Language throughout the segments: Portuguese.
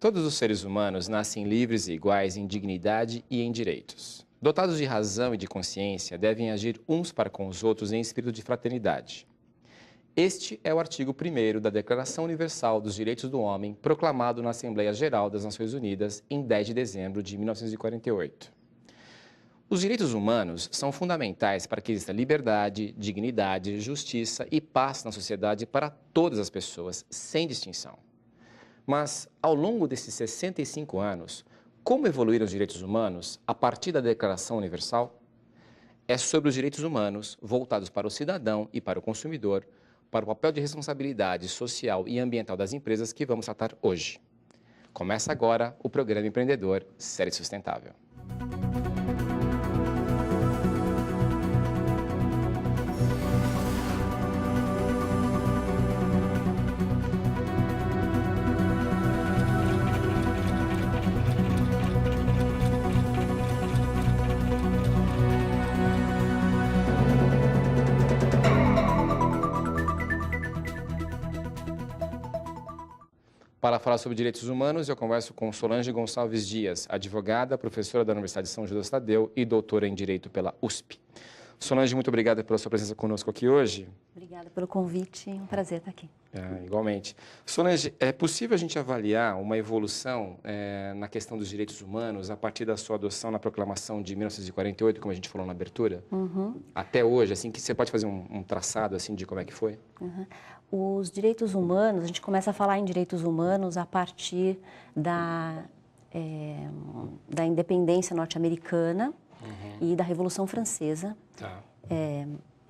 Todos os seres humanos nascem livres e iguais em dignidade e em direitos. Dotados de razão e de consciência, devem agir uns para com os outros em espírito de fraternidade. Este é o artigo 1º da Declaração Universal dos Direitos do Homem, proclamado na Assembleia Geral das Nações Unidas em 10 de dezembro de 1948. Os direitos humanos são fundamentais para que exista liberdade, dignidade, justiça e paz na sociedade para todas as pessoas, sem distinção. Mas, ao longo desses 65 anos, como evoluíram os direitos humanos a partir da Declaração Universal? É sobre os direitos humanos voltados para o cidadão e para o consumidor, para o papel de responsabilidade social e ambiental das empresas que vamos tratar hoje. Começa agora o programa Empreendedor Série Sustentável. Para falar sobre direitos humanos, eu converso com Solange Gonçalves Dias, advogada, professora da Universidade de São Judas Tadeu e doutora em Direito pela USP. Solange, muito obrigada pela sua presença conosco aqui hoje. Obrigada pelo convite, é um prazer estar aqui. Igualmente. Solange, é possível a gente avaliar uma evolução na questão dos direitos humanos a partir da sua adoção na proclamação de 1948, como a gente falou na abertura? Até hoje, assim, que você pode fazer um traçado assim de como é que foi? Os direitos humanos, a gente começa a falar em direitos humanos a partir da independência norte-americana e da Revolução Francesa,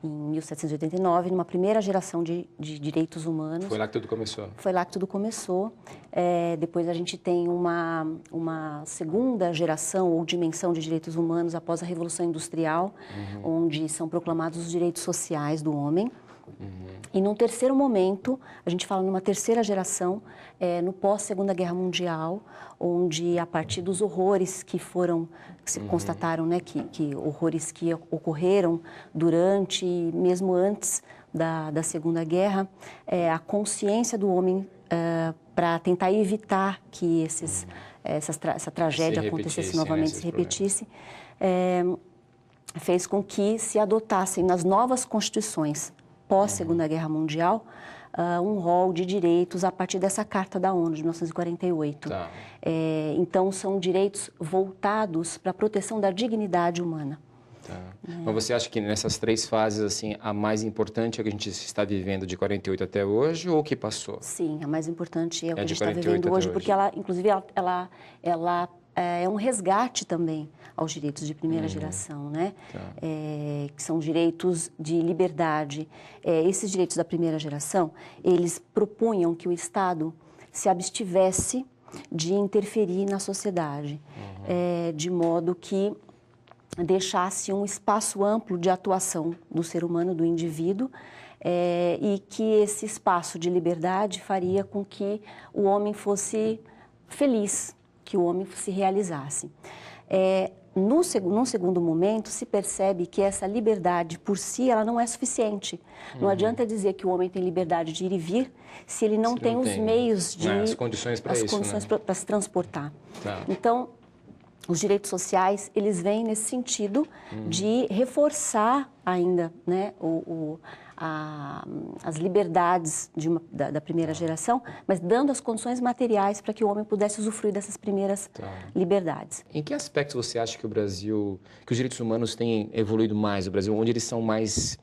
em 1789, numa primeira geração de direitos humanos. Foi lá que tudo começou? Foi lá que tudo começou. Depois a gente tem uma segunda geração ou dimensão de direitos humanos após a Revolução Industrial, onde são proclamados os direitos sociais do homem. E num terceiro momento, a gente fala numa terceira geração, no pós-Segunda Guerra Mundial, onde a partir dos horrores que se constataram, né, que horrores que ocorreram durante e mesmo antes da Segunda Guerra, a consciência do homem para tentar evitar que essa tragédia acontecesse novamente, se repetisse, fez com que se adotassem nas novas constituições pós-Segunda Guerra Mundial, um rol de direitos a partir dessa Carta da ONU, de 1948. Então, são direitos voltados para a proteção da dignidade humana. Mas você acha que nessas três fases, assim, a mais importante é o que a gente está vivendo de 48 até hoje ou o que passou? Sim, a mais importante é o que a gente está vivendo hoje, porque ela, inclusive, ela é um resgate também aos direitos de primeira geração, né? Que são direitos de liberdade. Esses direitos da primeira geração, eles propunham que o Estado se abstivesse de interferir na sociedade, de modo que deixasse um espaço amplo de atuação do ser humano, do indivíduo, e que esse espaço de liberdade faria com que o homem fosse feliz, que o homem se realizasse. Num segundo momento, se percebe que essa liberdade por si ela não é suficiente. Não adianta dizer que o homem tem liberdade de ir e vir se ele não tem os meios as condições para isso, para se transportar. Então, os direitos sociais, eles vêm nesse sentido de reforçar ainda, né, as liberdades da primeira geração, mas dando as condições materiais para que o homem pudesse usufruir dessas primeiras liberdades. Em que aspectos você acha que que os direitos humanos têm evoluído mais no Brasil, onde eles são mais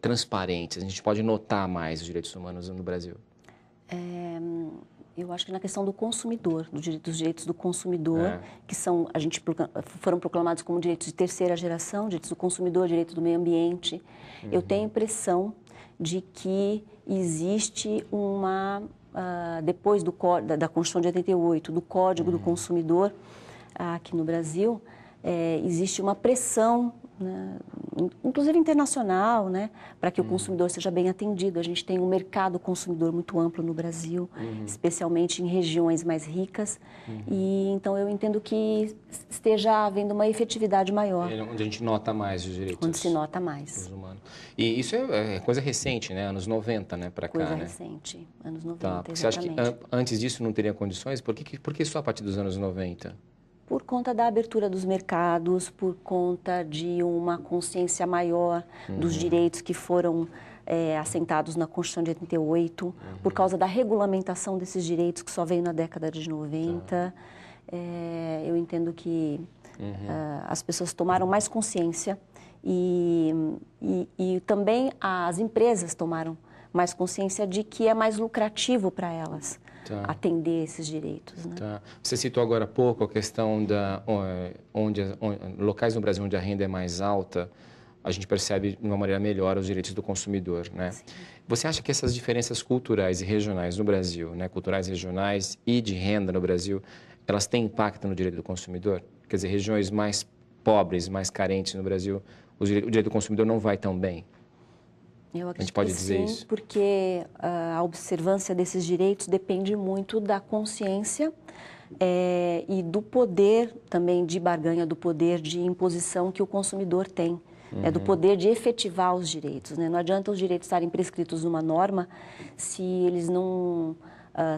transparentes? A gente pode notar mais os direitos humanos no Brasil? Eu acho que na questão do consumidor, dos direitos do consumidor, que foram proclamados como direitos de terceira geração, direitos do consumidor, direito do meio ambiente. Eu tenho a impressão de que existe depois da Constituição de 88, do Código do Consumidor aqui no Brasil, existe uma pressão, né, inclusive internacional, né, para que o consumidor seja bem atendido. A gente tem um mercado consumidor muito amplo no Brasil, especialmente em regiões mais ricas, e então eu entendo que esteja havendo uma efetividade maior. Onde a gente nota mais os direitos. Onde se nota mais. Humanos. E isso é coisa recente, né? Anos 90, né, para cá, coisa né? recente, anos 90, tá, porque exatamente. Você acha que antes disso não teria condições? Por que só a partir dos anos 90? Por conta da abertura dos mercados, por conta de uma consciência maior dos direitos que foram assentados na Constituição de 88, por causa da regulamentação desses direitos que só veio na década de 90. Eu entendo que as pessoas tomaram mais consciência e também as empresas tomaram mais consciência de que é mais lucrativo para elas. Atender esses direitos. Né? Você citou agora há pouco a questão da locais no Brasil onde a renda é mais alta, a gente percebe de uma maneira melhor os direitos do consumidor, né? Sim. Você acha que essas diferenças culturais e regionais no Brasil, né, culturais regionais e de renda no Brasil, elas têm impacto no direito do consumidor? Quer dizer, regiões mais pobres, mais carentes no Brasil, o direito do consumidor não vai tão bem? Eu acredito a gente pode que dizer sim, isso? Porque a observância desses direitos depende muito da consciência e do poder também de barganha, do poder de imposição que o consumidor tem, do poder de efetivar os direitos. Né? Não adianta os direitos estarem prescritos numa norma se eles não,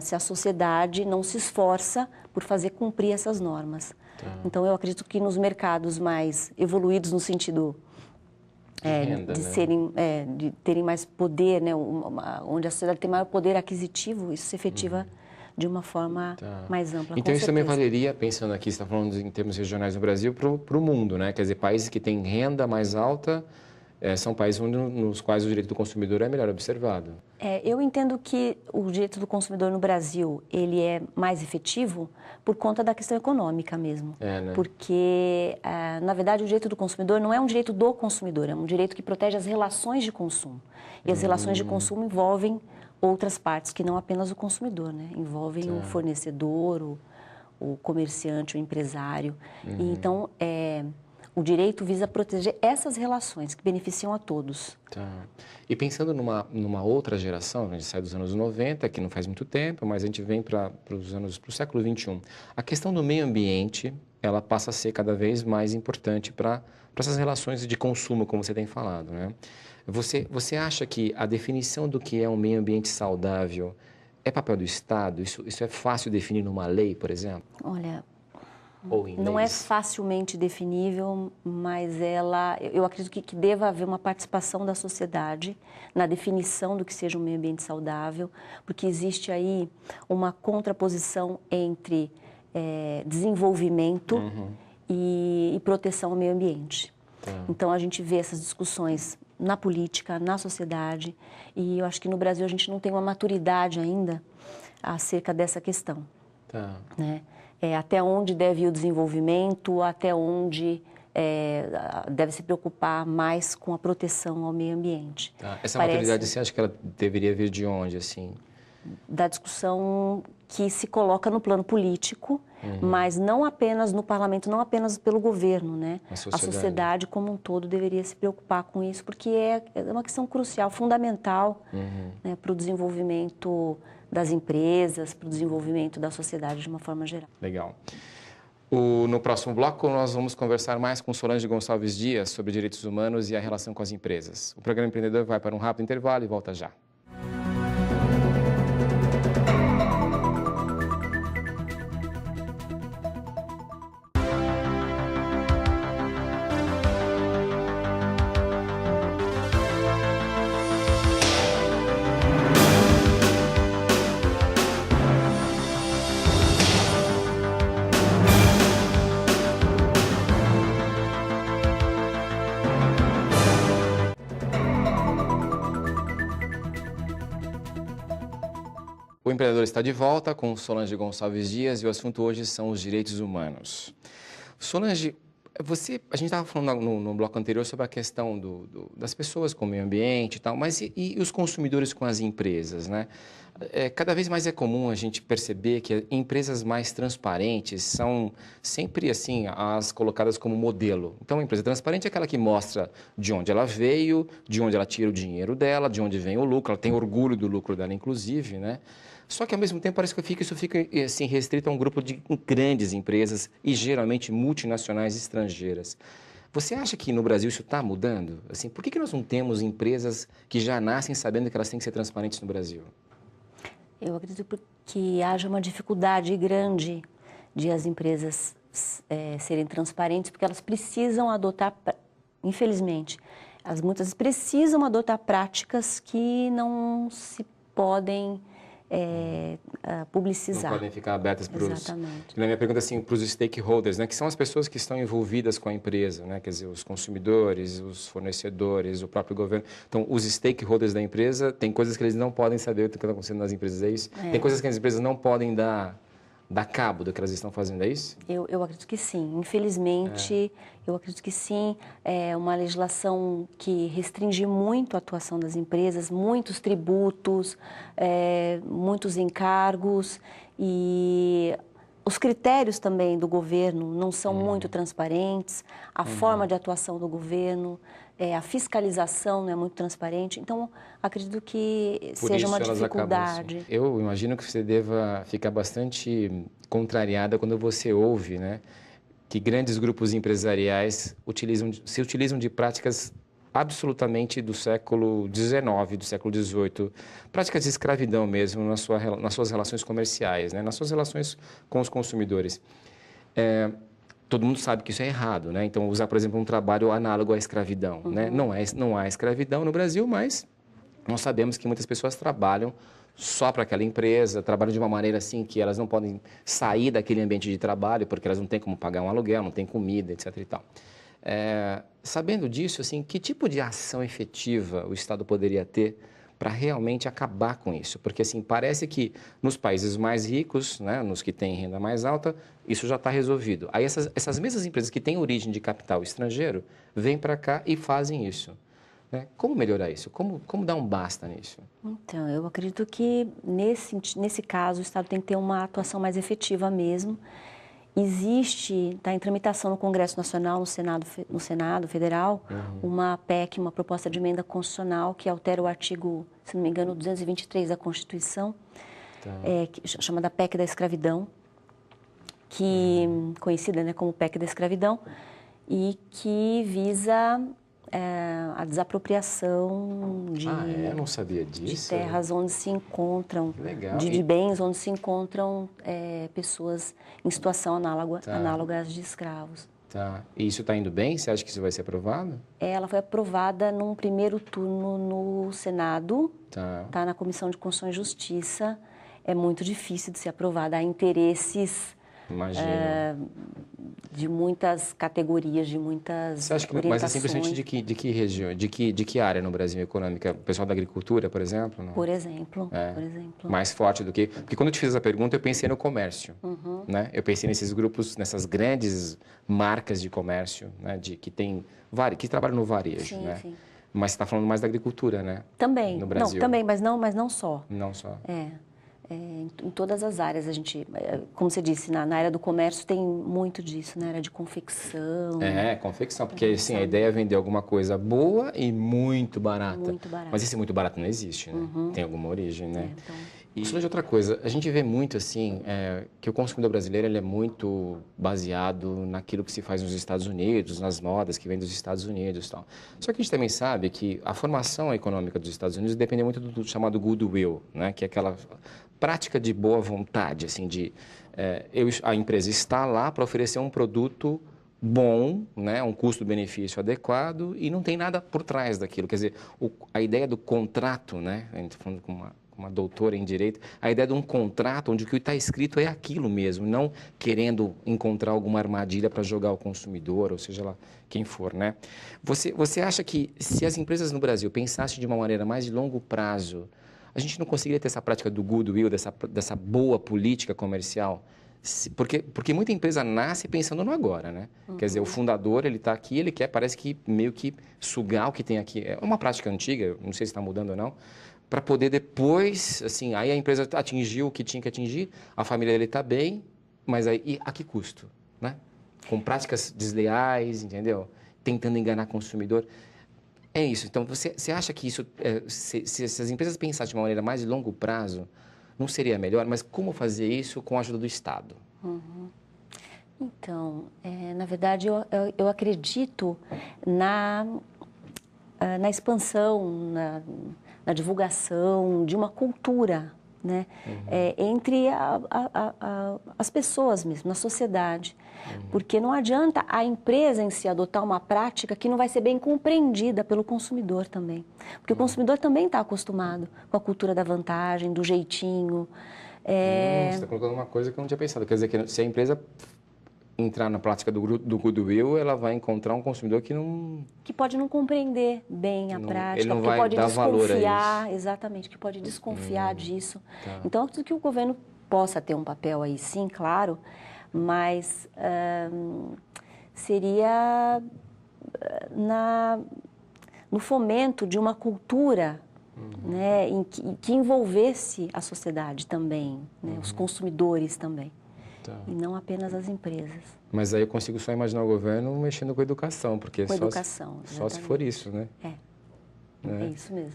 se a sociedade não se esforça por fazer cumprir essas normas. Então, eu acredito que nos mercados mais evoluídos no sentido renda, né? De terem mais poder, né? Onde a sociedade tem maior poder aquisitivo, isso se efetiva de uma forma mais ampla. Então, isso também valeria, pensando aqui, você está falando em termos regionais no Brasil, para o mundo, né? Quer dizer, países que têm renda mais alta são países nos quais o direito do consumidor é melhor observado. Eu entendo que o direito do consumidor no Brasil ele é mais efetivo por conta da questão econômica mesmo. Né? Porque, na verdade, o direito do consumidor não é um direito do consumidor, é um direito que protege as relações de consumo. E as relações de consumo envolvem outras partes que não apenas o consumidor, né? Envolvem o fornecedor, o comerciante, o empresário. E, então, o direito visa proteger essas relações que beneficiam a todos. E pensando numa outra geração, a gente sai dos anos 90, que não faz muito tempo, mas a gente vem para o século XXI. A questão do meio ambiente, ela passa a ser cada vez mais importante para essas relações de consumo, como você tem falado, né? Você acha que a definição do que é um meio ambiente saudável é papel do Estado? Isso é fácil definir numa lei, por exemplo? Olha, não é facilmente definível, mas eu acredito que deva haver uma participação da sociedade na definição do que seja um meio ambiente saudável, porque existe aí uma contraposição entre desenvolvimento e proteção ao meio ambiente. Então, a gente vê essas discussões na política, na sociedade, e eu acho que no Brasil a gente não tem uma maturidade ainda acerca dessa questão. Né? Até onde deve ir o desenvolvimento, até onde deve se preocupar mais com a proteção ao meio ambiente. Essa maturidade, você acha que ela deveria vir de onde, assim? Da discussão que se coloca no plano político, mas não apenas no parlamento, não apenas pelo governo, né? A sociedade como um todo deveria se preocupar com isso, porque é uma questão crucial, fundamental, né, para o desenvolvimento das empresas, para o desenvolvimento da sociedade de uma forma geral. Legal. No próximo bloco, nós vamos conversar mais com Solange Gonçalves Dias sobre direitos humanos e a relação com as empresas. O programa Empreendedor vai para um rápido intervalo e volta já. O Empreendedor está de volta com Solange Gonçalves Dias e o assunto hoje são os direitos humanos. Solange, a gente estava falando no bloco anterior sobre a questão das pessoas com o meio ambiente e tal, mas e os consumidores com as empresas, né? Cada vez mais é comum a gente perceber que empresas mais transparentes são sempre assim as colocadas como modelo. Então, a empresa transparente é aquela que mostra de onde ela veio, de onde ela tira o dinheiro dela, de onde vem o lucro, ela tem orgulho do lucro dela, inclusive, né? Só que, ao mesmo tempo, parece que isso fica assim, restrito a um grupo de grandes empresas e, geralmente, multinacionais estrangeiras. Você acha que no Brasil isso está mudando? Assim, por que nós não temos empresas que já nascem sabendo que elas têm que ser transparentes no Brasil? Eu acredito que haja uma dificuldade grande de as empresas serem transparentes, porque elas precisam adotar, infelizmente, muitas precisam adotar práticas que não se podem publicizar. Não podem ficar abertas para os... Exatamente. Na minha pergunta, assim, para os stakeholders, né, que são as pessoas que estão envolvidas com a empresa, né, quer dizer, os consumidores, os fornecedores, o próprio governo. Então, os stakeholders da empresa, tem coisas que eles não podem saber o que está acontecendo nas empresas, é isso? Tem coisas que as empresas não podem dar cabo do que elas estão fazendo, é isso? Eu acredito que sim. Infelizmente, eu acredito que sim. É uma legislação que restringe muito a atuação das empresas, muitos tributos, muitos encargos e os critérios também do governo não são muito transparentes, a forma de atuação do governo, a fiscalização não é muito transparente. Então, acredito que seja uma dificuldade. Assim. Eu imagino que você deva ficar bastante contrariada quando você ouve, né, que grandes grupos empresariais se utilizam de práticas absolutamente do século XIX, do século XVIII, práticas de escravidão mesmo nas suas relações comerciais, né, nas suas relações com os consumidores. Todo mundo sabe que isso é errado, né? Então, usar, por exemplo, um trabalho análogo à escravidão, né? Não há escravidão no Brasil, mas nós sabemos que muitas pessoas trabalham só para aquela empresa, trabalham de uma maneira assim que elas não podem sair daquele ambiente de trabalho porque elas não têm como pagar um aluguel, não têm comida, etc. e tal. Sabendo disso, assim, que tipo de ação efetiva o Estado poderia ter para realmente acabar com isso? Porque, assim, parece que nos países mais ricos, né, nos que têm renda mais alta, isso já está resolvido. Aí essas mesmas empresas que têm origem de capital estrangeiro vêm para cá e fazem isso. Né? Como melhorar isso? Como dar um basta nisso? Então, eu acredito que, nesse caso, o Estado tem que ter uma atuação mais efetiva mesmo. Está em tramitação no Congresso Nacional, no Senado Federal, uma PEC, uma proposta de emenda constitucional que altera o artigo, se não me engano, 223 da Constituição, chamada PEC da escravidão, conhecida, né, como PEC da escravidão, e que visa a desapropriação eu não sabia disso. De terras onde se encontram, Legal. de bens onde se encontram pessoas em situação análoga às de escravos. Tá. E isso está indo bem? Você acha que isso vai ser aprovado? Ela foi aprovada num primeiro turno no Senado, tá na Comissão de Constituição e Justiça. É muito difícil de ser aprovada. Há interesses de muitas categorias, de muitas Você acha que, mas é simplesmente de que região, de que área no Brasil econômica? O pessoal da agricultura, por exemplo? Não? Por exemplo. Mais forte do que... Porque quando eu te fiz a pergunta, eu pensei no comércio. Né? Eu pensei nesses grupos, nessas grandes marcas de comércio, né? Que trabalham no varejo. Sim, né? sim. Mas você está falando mais da agricultura, né? Também. No Brasil. Não, também, mas não só. Não só. Em todas as áreas, a gente, como você disse, na área do comércio tem muito disso, na área de confecção. Confecção, porque assim, a ideia é vender alguma coisa boa e muito barata. Muito barata. Mas esse muito barato não existe, né? Tem alguma origem, né? E de outra coisa, a gente vê muito assim, que o consumidor brasileiro ele é muito baseado naquilo que se faz nos Estados Unidos, nas modas que vêm dos Estados Unidos e tal. Só que a gente também sabe que a formação econômica dos Estados Unidos depende muito do chamado goodwill, né? Que é aquela prática de boa vontade, assim, a empresa está lá para oferecer um produto bom, né, um custo-benefício adequado e não tem nada por trás daquilo. Quer dizer, a ideia do contrato, né, a gente está falando com uma doutora em direito, a ideia de um contrato onde o que está escrito é aquilo mesmo, não querendo encontrar alguma armadilha para jogar ao consumidor, ou seja lá quem for, né? Você acha que se as empresas no Brasil pensassem de uma maneira mais de longo prazo, a gente não conseguiria ter essa prática do goodwill, dessa boa política comercial, Porque muita empresa nasce pensando no agora, né? Quer dizer, o fundador, ele está aqui, ele quer, parece que meio que sugar o que tem aqui. É uma prática antiga, não sei se está mudando ou não, para poder depois, assim, aí a empresa atingiu o que tinha que atingir, a família dele está bem, mas aí, e a que custo, né? Com práticas desleais, entendeu? Tentando enganar o consumidor. É isso. Então, você acha que isso, se as empresas pensassem de uma maneira mais de longo prazo, não seria melhor? Mas como fazer isso com a ajuda do Estado? Então, na verdade, eu acredito na expansão, na divulgação de uma cultura, né? Entre as pessoas mesmo, na sociedade. Porque não adianta a empresa em si adotar uma prática que não vai ser bem compreendida pelo consumidor também. Porque o consumidor também está acostumado com a cultura da vantagem, do jeitinho. Você está colocando uma coisa que eu não tinha pensado. Quer dizer, que se a empresa entrar na prática do goodwill, ela vai encontrar um consumidor que não... Que pode não compreender bem a prática, ele não que vai pode dar valor a desconfiar, exatamente, que pode desconfiar disso. Tá. Então, acredito que o governo possa ter um papel aí, sim, claro, mas seria no fomento de uma cultura, né, em que envolvesse a sociedade também, né, os consumidores também. Tá. E não apenas as empresas. Mas aí eu consigo só imaginar o governo mexendo com a educação, porque só se for isso, né? É isso mesmo.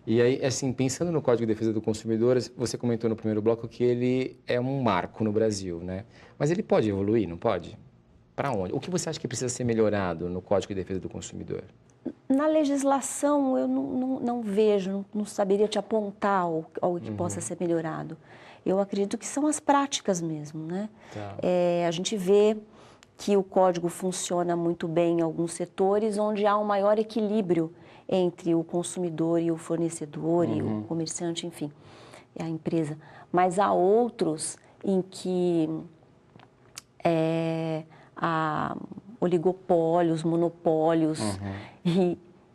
E aí, assim, pensando no Código de Defesa do Consumidor, você comentou no primeiro bloco que ele é um marco no Brasil, né? Mas ele pode evoluir, não pode? Para onde? O que você acha que precisa ser melhorado no Código de Defesa do Consumidor? Na legislação, eu não vejo, não saberia te apontar algo que possa ser melhorado. Eu acredito que são as práticas mesmo, né? Tá. A gente vê que o código funciona muito bem em alguns setores onde há um maior equilíbrio entre o consumidor e o fornecedor e o comerciante, enfim, a empresa. Mas há outros em que há oligopólios, monopólios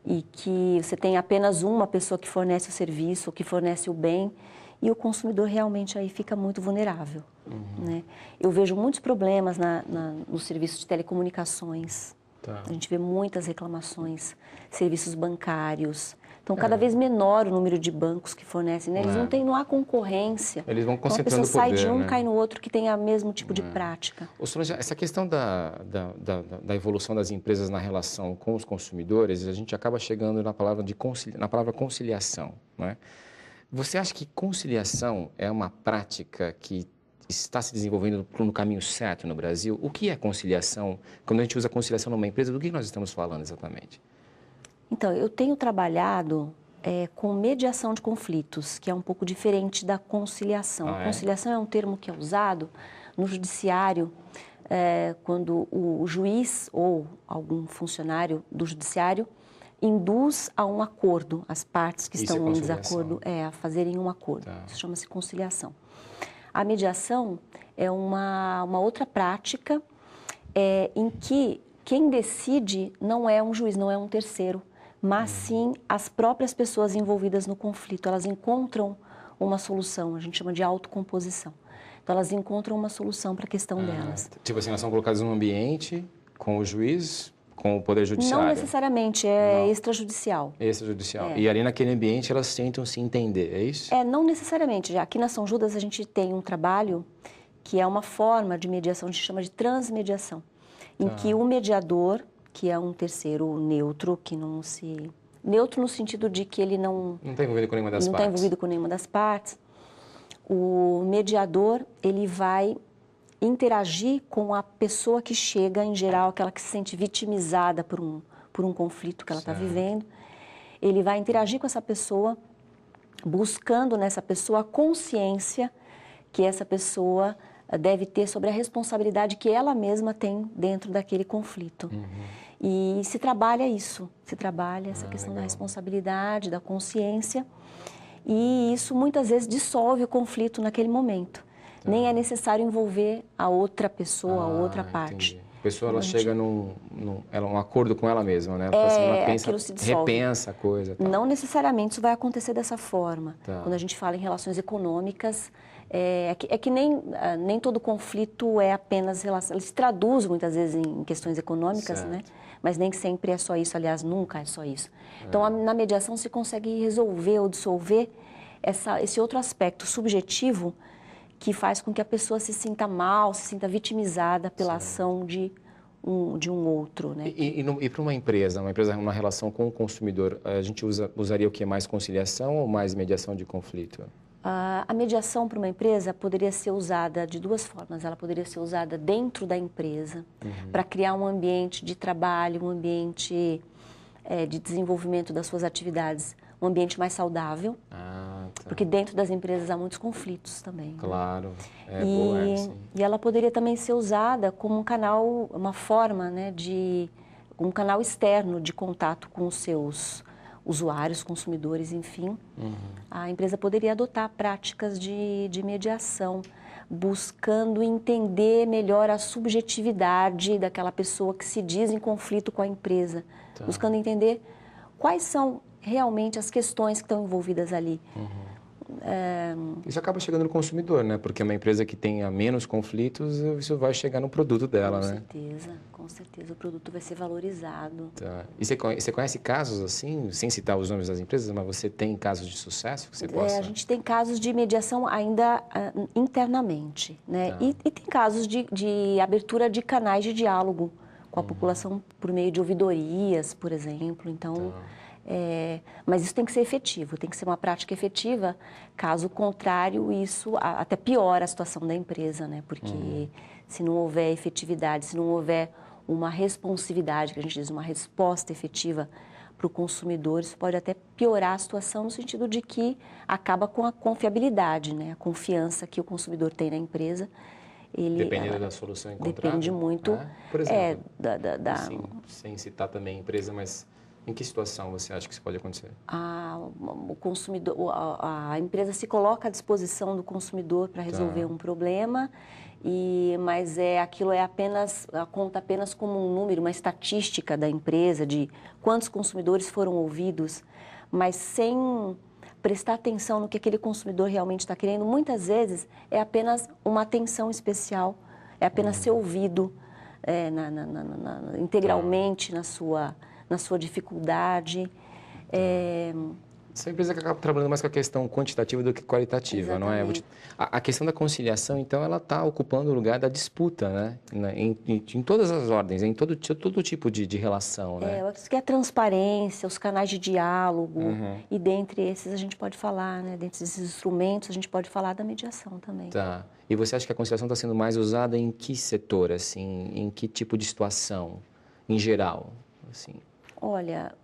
e que você tem apenas uma pessoa que fornece o serviço, que fornece o bem, e o consumidor realmente aí fica muito vulnerável. Né? Eu vejo muitos problemas no serviço de telecomunicações. Tá. A gente vê muitas reclamações, serviços bancários. Então, cada vez menor o número de bancos que fornecem. Né? Não há concorrência. Eles vão então, concentrando o poder, sai de um, né? cai no outro, que tem o mesmo tipo de prática. Ô, Solange, essa questão da evolução das empresas na relação com os consumidores, a gente acaba chegando na palavra conciliação, né? Você acha que conciliação é uma prática que está se desenvolvendo no caminho certo no Brasil? O que é conciliação? Quando a gente usa conciliação numa empresa, do que nós estamos falando exatamente? Então, eu tenho trabalhado com mediação de conflitos, que é um pouco diferente da conciliação. A conciliação é um termo que é usado no judiciário quando o juiz ou algum funcionário do judiciário induz a um acordo, as partes que estão em desacordo, a fazerem um acordo. Tá. Isso chama-se conciliação. A mediação é uma outra prática em que quem decide não é um juiz, não é um terceiro, mas sim as próprias pessoas envolvidas no conflito. Elas encontram uma solução, a gente chama de autocomposição. Então, elas encontram uma solução para a questão delas. Tipo assim, elas são colocadas num ambiente com o juiz, com o Poder Judiciário? Não necessariamente, extrajudicial. Extrajudicial. E ali naquele ambiente elas tentam se entender, é isso? Não necessariamente. Aqui na São Judas a gente tem um trabalho que é uma forma de mediação, a gente chama de transmediação, em que o mediador, que é um terceiro neutro, que não se... Neutro no sentido de que ele não... Não está envolvido com nenhuma das partes. Não está envolvido com nenhuma das partes. O mediador, ele vai interagir com a pessoa que chega, em geral, aquela que se sente vitimizada por um conflito que ela está vivendo. Ele vai interagir com essa pessoa, buscando nessa pessoa a consciência que essa pessoa deve ter sobre a responsabilidade que ela mesma tem dentro daquele conflito. E se trabalha isso, essa questão da responsabilidade, da consciência, e isso muitas vezes dissolve o conflito naquele momento. Nem é necessário envolver a outra pessoa, a outra parte. Entendi. A pessoa ela chega num acordo com ela mesma, né? Ela pensa, repensa a coisa. Tá. Não necessariamente isso vai acontecer dessa forma. Quando a gente fala em relações econômicas, É que nem todo conflito é apenas relação. Ele se traduz muitas vezes em questões econômicas, né? Mas nem sempre é só isso, aliás, nunca é só isso. Então, na mediação se consegue resolver ou dissolver esse outro aspecto subjetivo que faz com que a pessoa se sinta mal, se sinta vitimizada pela ação de um outro, né? E para uma empresa, uma relação com o consumidor, a gente usaria o que? Mais conciliação ou mais mediação de conflito? A mediação para uma empresa poderia ser usada de duas formas. Ela poderia ser usada dentro da empresa, para criar um ambiente de trabalho, um ambiente de desenvolvimento das suas atividades, um ambiente mais saudável, porque dentro das empresas há muitos conflitos também. Claro, e ela poderia também ser usada como um canal, uma forma, né, um canal externo de contato com os seus usuários, consumidores, enfim. A empresa poderia adotar práticas de mediação, buscando entender melhor a subjetividade daquela pessoa que se diz em conflito com a empresa, buscando entender quais são realmente as questões que estão envolvidas ali. Isso acaba chegando no consumidor, né? Porque uma empresa que tenha menos conflitos, isso vai chegar no produto dela, né? Com certeza. O produto vai ser valorizado. E você conhece casos assim, sem citar os nomes das empresas, mas você tem casos de sucesso que você possa... A gente tem casos de mediação ainda internamente, né? E tem casos de abertura de canais de diálogo com a população por meio de ouvidorias, por exemplo. Então... mas isso tem que ser efetivo, tem que ser uma prática efetiva. Caso contrário, isso até piora a situação da empresa, né? Porque se não houver efetividade, se não houver uma responsividade, que a gente diz, uma resposta efetiva para o consumidor, isso pode até piorar a situação no sentido de que acaba com a confiabilidade, né? A confiança que o consumidor tem na empresa. Dependendo da solução encontrada? Depende muito. Por exemplo, sem citar também a empresa, mas... Em que situação você acha que isso pode acontecer? O consumidor, a empresa se coloca à disposição do consumidor para resolver um problema, mas aquilo conta apenas como um número, uma estatística da empresa de quantos consumidores foram ouvidos, mas sem prestar atenção no que aquele consumidor realmente está querendo. Muitas vezes é apenas uma atenção especial, é apenas ser ouvido integralmente na sua dificuldade. Essa empresa que acaba trabalhando mais com a questão quantitativa do que qualitativa, exatamente. Não é? A questão da conciliação, então, ela está ocupando o lugar da disputa, né? Em todas as ordens, em todo tipo de relação, né? Eu acho que a transparência, os canais de diálogo, e dentre esses a gente pode falar, né? Dentre esses instrumentos a gente pode falar da mediação também. E você acha que a conciliação está sendo mais usada em que setor, assim? Em que tipo de situação, em geral, assim? Olha,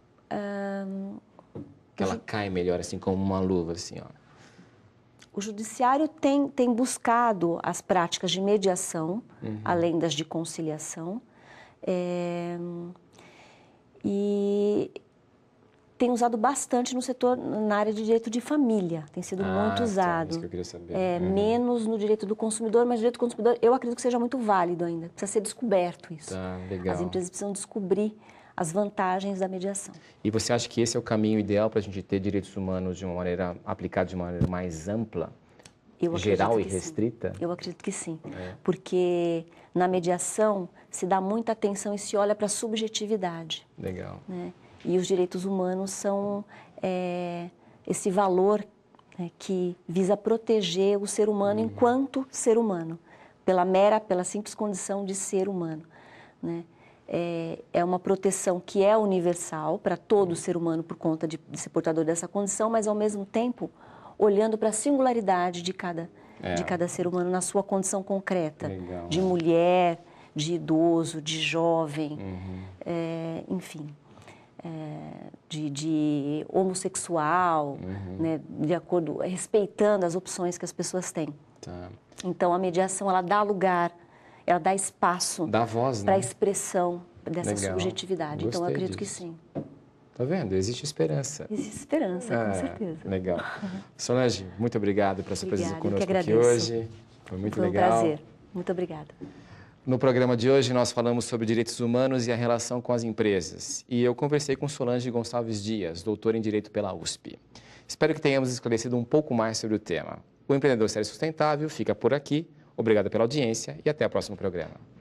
que ela cai melhor, assim, como uma luva, assim, ó. O judiciário tem buscado as práticas de mediação, além das de conciliação, e tem usado bastante no setor, na área de direito de família, tem sido muito usado. Isso que eu queria saber. Menos no direito do consumidor, mas o direito do consumidor eu acredito que seja muito válido ainda, precisa ser descoberto isso. Legal. As empresas precisam descobrir as vantagens da mediação. E você acha que esse é o caminho ideal para a gente ter direitos humanos de uma maneira aplicada de uma maneira mais ampla, geral e restrita? Eu acredito que sim, porque na mediação se dá muita atenção e se olha para a subjetividade. Legal. Né? E os direitos humanos são esse valor, né, que visa proteger o ser humano enquanto ser humano, pela simples condição de ser humano, né? É uma proteção que é universal para todo ser humano por conta de ser portador dessa condição, mas ao mesmo tempo olhando para a singularidade de cada ser humano na sua condição concreta. Legal. De mulher, de idoso, de jovem, enfim, de homossexual, né, respeitando as opções que as pessoas têm. Então a mediação ela dá lugar, ela dá espaço para a expressão dessa subjetividade. Então, eu acredito que sim. Tá vendo? Existe esperança. Existe esperança, com certeza. Legal. Solange, muito obrigado pela sua presença conosco aqui hoje. Foi muito legal. Foi um prazer. Muito obrigada. No programa de hoje, nós falamos sobre direitos humanos e a relação com as empresas. E eu conversei com Solange Gonçalves Dias, doutora em Direito pela USP. Espero que tenhamos esclarecido um pouco mais sobre o tema. O Empreendedor Sério Sustentável fica por aqui. Obrigado pela audiência e até o próximo programa.